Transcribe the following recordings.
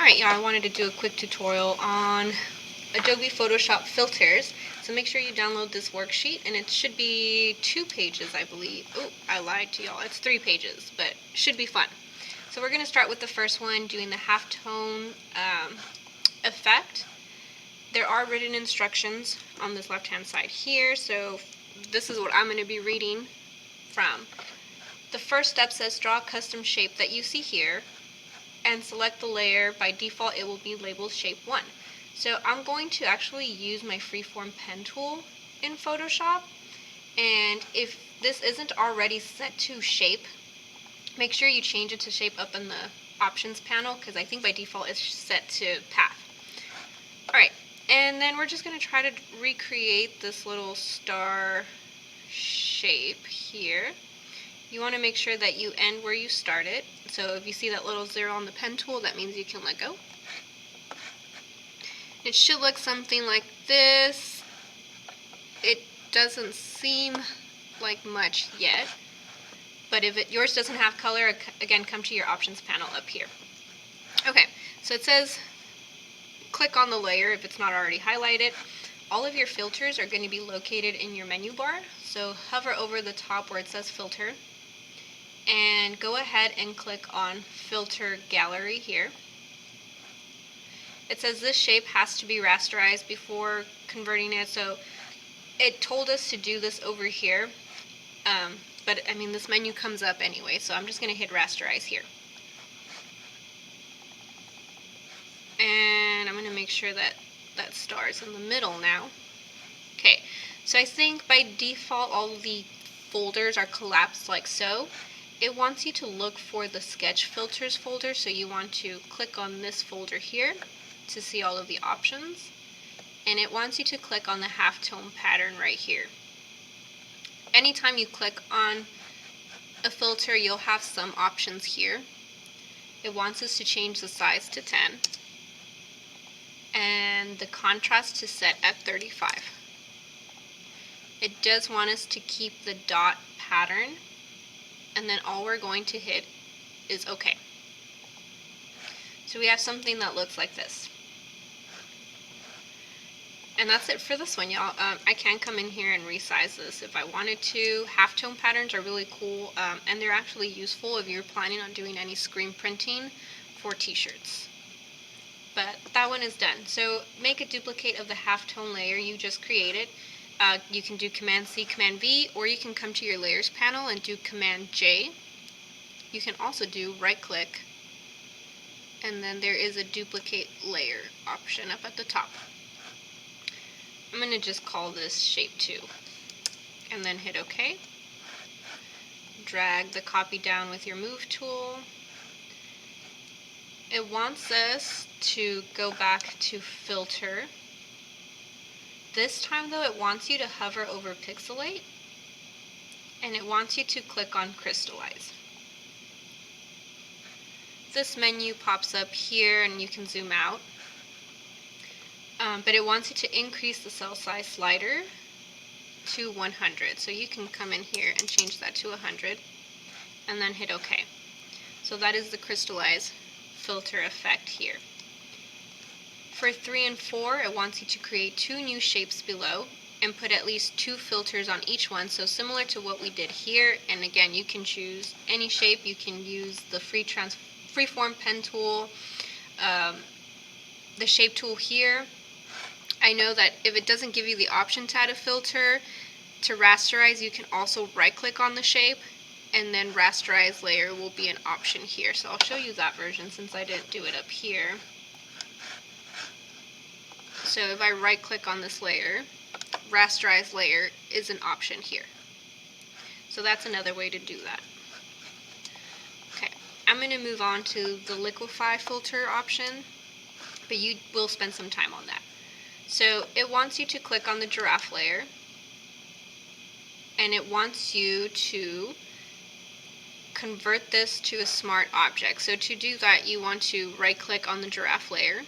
Alright, yeah, I wanted to do a quick tutorial on Adobe Photoshop filters. So make sure you download this worksheet, and it should be 2 pages, I believe. Oh, I lied to y'all. It's 3 pages, but should be fun. So we're going to start with the first one, doing the halftone effect. There are written instructions on this left-hand side here, so this is what I'm going to be reading from. The first step says draw a custom shape that you see here and select the layer. By default it will be labeled shape 1. So I'm going to actually use my freeform pen tool in Photoshop, and if this isn't already set to shape, make sure you change it to shape up in the options panel, because I think by default it's set to path. Alright, and then we're just going to try to recreate this little star shape here. You want to make sure that you end where you started. So if you see that little 0 on the pen tool, that means you can let go. It should look something like this. It doesn't seem like much yet, but if yours doesn't have color, again, come to your options panel up here. Okay, so it says click on the layer if it's not already highlighted. All of your filters are going to be located in your menu bar, so hover over the top where it says filter, and go ahead and click on Filter Gallery here. It says this shape has to be rasterized before converting it, so it told us to do this over here, but I mean this menu comes up anyway, so I'm just going to hit rasterize here. And I'm going to make sure that that star is in the middle now. Okay, so I think by default all of the folders are collapsed like so. It wants you to look for the sketch filters folder, so you want to click on this folder here to see all of the options, and it wants you to click on the halftone pattern right here. Anytime you click on a filter, you'll have some options here. It wants us to change the size to 10 and the contrast to set at 35. It does want us to keep the dot pattern, and then all we're going to hit is OK. So we have something that looks like this. And that's it for this one, y'all. I can come in here and resize this if I wanted to. Halftone patterns are really cool, and they're actually useful if you're planning on doing any screen printing for t-shirts. But that one is done. So make a duplicate of the halftone layer you just created. You can do Command C, Command V, or you can come to your layers panel and do Command J. You can also do right click, and then there is a duplicate layer option up at the top. I'm going to just call this shape 2, and then hit OK. Drag the copy down with your move tool. It wants us to go back to filter. This time though, it wants you to hover over pixelate, and it wants you to click on crystallize. This menu pops up here and you can zoom out. But it wants you to increase the cell size slider to 100. So you can come in here and change that to 100 and then hit OK. So that is the crystallize filter effect here. For 3 and 4, it wants you to create 2 new shapes below and put at least 2 filters on each one. So similar to what we did here, and again, you can choose any shape. You can use the freeform pen tool, the shape tool here. I know that if it doesn't give you the option to add a filter, to rasterize, you can also right click on the shape, and then rasterize layer will be an option here. So I'll show you that version since I didn't do it up here. So if I right click on this layer, rasterize layer is an option here. So that's another way to do that. Okay, I'm going to move on to the liquify filter option, but you will spend some time on that. So it wants you to click on the giraffe layer, and it wants you to convert this to a smart object. So to do that, you want to right click on the giraffe layer,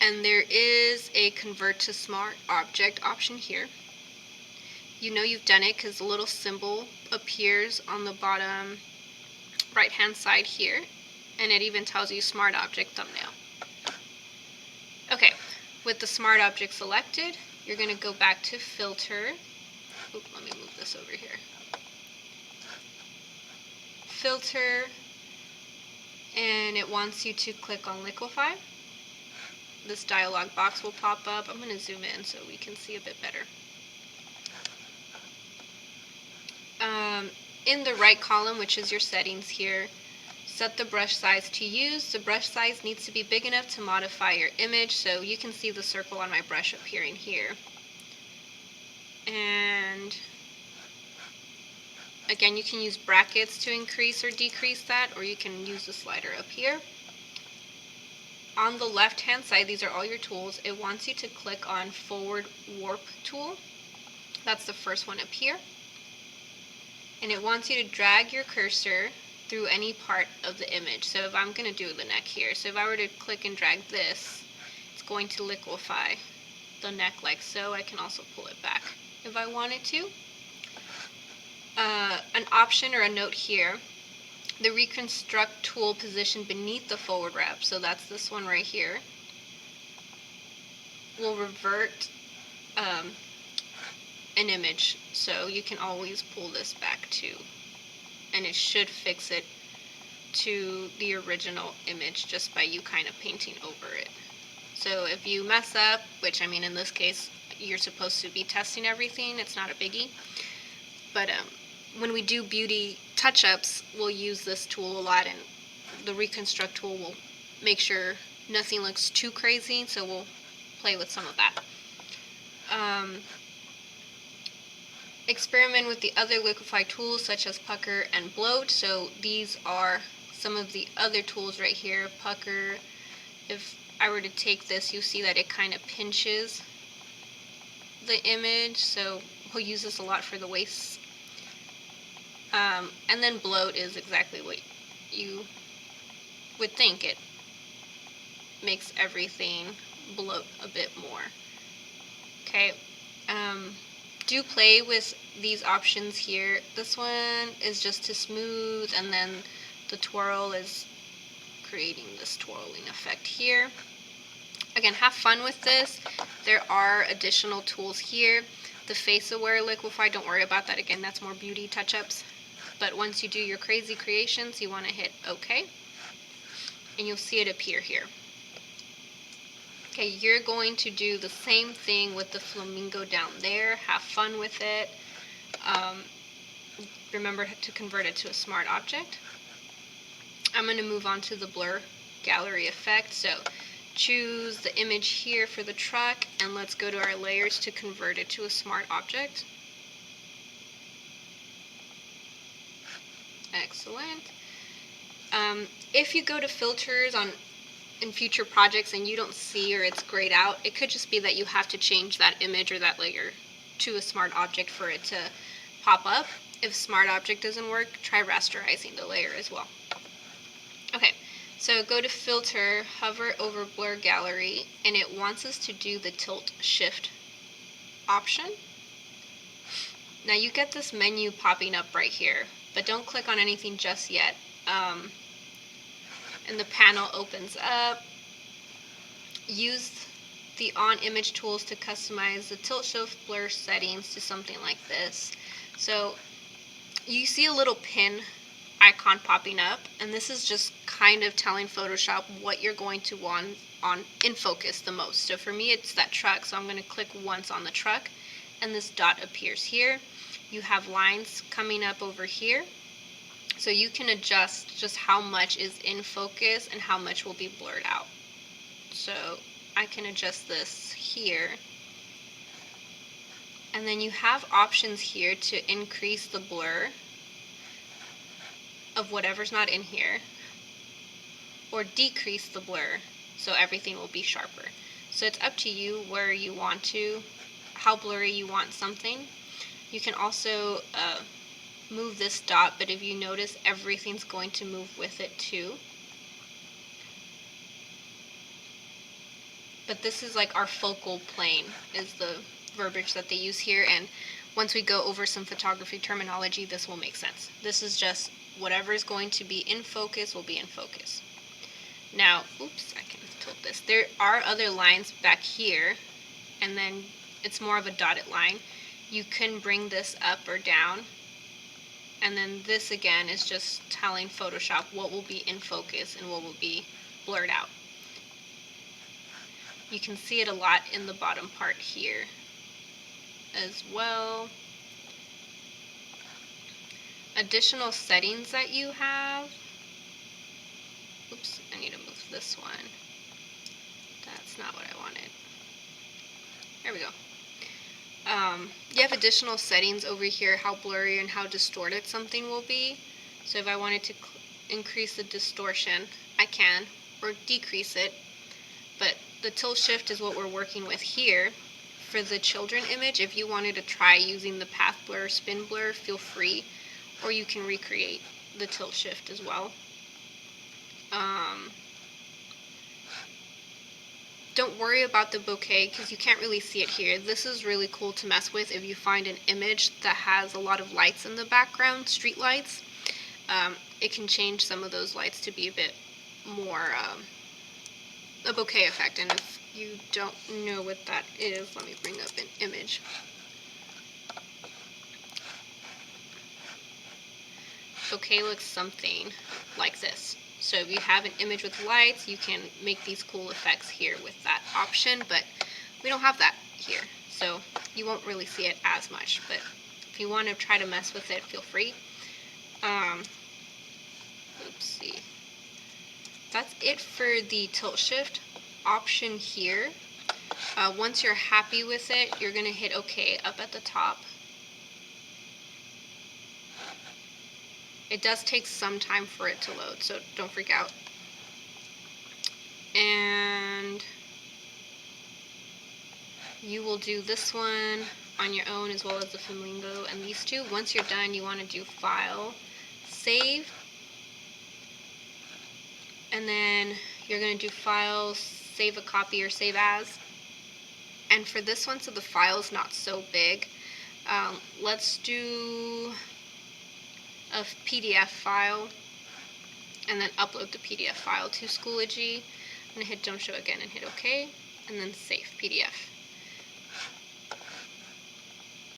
and there is a convert to smart object option here. You know you've done it because the little symbol appears on the bottom right hand side here. and it even tells you Smart Object Thumbnail. Okay, with the Smart Object selected, you're going to go back to Filter. Oop, let me move this over here. Filter, and it wants you to click on Liquify. This dialog box will pop up. I'm going to zoom in so we can see a bit better. In the right column, which is your settings here, set the brush size to use. The brush size needs to be big enough to modify your image, so you can see the circle on my brush appearing here. And again, you can use brackets to increase or decrease that, or you can use the slider up here. On the left hand side, these are all your tools. It wants you to click on Forward Warp tool. That's the first one up here. And it wants you to drag your cursor through any part of the image. So if I'm going to do the neck here, so if I were to click and drag this, it's going to liquefy the neck like so. I can also pull it back if I wanted to. An option or a note here, the reconstruct tool position beneath the forward wrap, so that's this one right here, will revert an image, so you can always pull this back too, and it should fix it to the original image just by you kind of painting over it. So if you mess up, which I mean in this case you're supposed to be testing everything, it's not a biggie, but when we do beauty touch-ups, we'll use this tool a lot, and the reconstruct tool will make sure nothing looks too crazy, so we'll play with some of that. Experiment with the other liquefy tools such as pucker and bloat. So these are some of the other tools right here. Pucker, if I were to take this, you see that it kind of pinches the image, so we'll use this a lot for the waist. And then bloat is exactly what you would think. It makes everything bloat a bit more. Okay. Do play with these options here. This one is just to smooth, and then the twirl is creating this twirling effect here. Again, have fun with this. There are additional tools here. The face aware liquefy, don't worry about that. Again, that's more beauty touch-ups. But once you do your crazy creations, you want to hit OK, and you'll see it appear here. Okay, you're going to do the same thing with the flamingo down there. Have fun with it. Remember to convert it to a smart object. I'm going to move on to the blur gallery effect. So choose the image here for the truck, and let's go to our layers to convert it to a smart object. Excellent. If you go to filters in future projects and you don't see or it's grayed out, it could just be that you have to change that image or that layer to a smart object for it to pop up. If smart object doesn't work, try rasterizing the layer as well. Okay, so go to filter, hover over blur gallery, and it wants us to do the tilt shift option. Now you get this menu popping up right here, but don't click on anything just yet. And the panel opens up. Use the on image tools to customize the tilt shift blur settings to something like this. So you see a little pin icon popping up, and this is just kind of telling Photoshop what you're going to want on in focus the most. So for me it's that truck, so I'm going to click once on the truck and this dot appears here. You have lines coming up over here, so you can adjust just how much is in focus and how much will be blurred out. So I can adjust this here. And then you have options here to increase the blur of whatever's not in here, or decrease the blur so everything will be sharper. So it's up to you where you want to, how blurry you want something. You can also move this dot, but if you notice, everything's going to move with it too. But this is like our focal plane is the verbiage that they use here, and once we go over some photography terminology, this will make sense. This is just whatever is going to be in focus will be in focus. Now, oops, I can tilt this. There are other lines back here, and then it's more of a dotted line. You can bring this up or down, and then this again is just telling Photoshop what will be in focus and what will be blurred out. You can see it a lot in the bottom part here as well. Additional settings that you have. Oops, I need to move this one. That's not what I wanted. There we go. You have additional settings over here, how blurry and how distorted something will be. So if I wanted to increase the distortion, I can, or decrease it. But the tilt shift is what we're working with here. For the children image, if you wanted to try using the path blur, spin blur, feel free, or you can recreate the tilt shift as well. Don't worry about the bokeh because you can't really see it here. This is really cool to mess with if you find an image that has a lot of lights in the background, street lights. It can change some of those lights to be a bit more a bokeh effect. And if you don't know what that is, let me bring up an image. Bokeh looks something like this. So if you have an image with lights, you can make these cool effects here with that option, but we don't have that here, so you won't really see it as much. But if you want to try to mess with it, feel free. Oopsie. That's it for the tilt shift option here. Once you're happy with it, you're going to hit OK up at the top. It does take some time for it to load, so don't freak out. And you will do this one on your own as well as the flamingo and these two. Once you're done, you want to do File, Save, and then you're going to do File, Save a Copy or Save As. And for this one, so the file's not so big, let's do a PDF file and then upload the PDF file to Schoology. I'm going to hit Don't Show again and hit OK, and then Save PDF.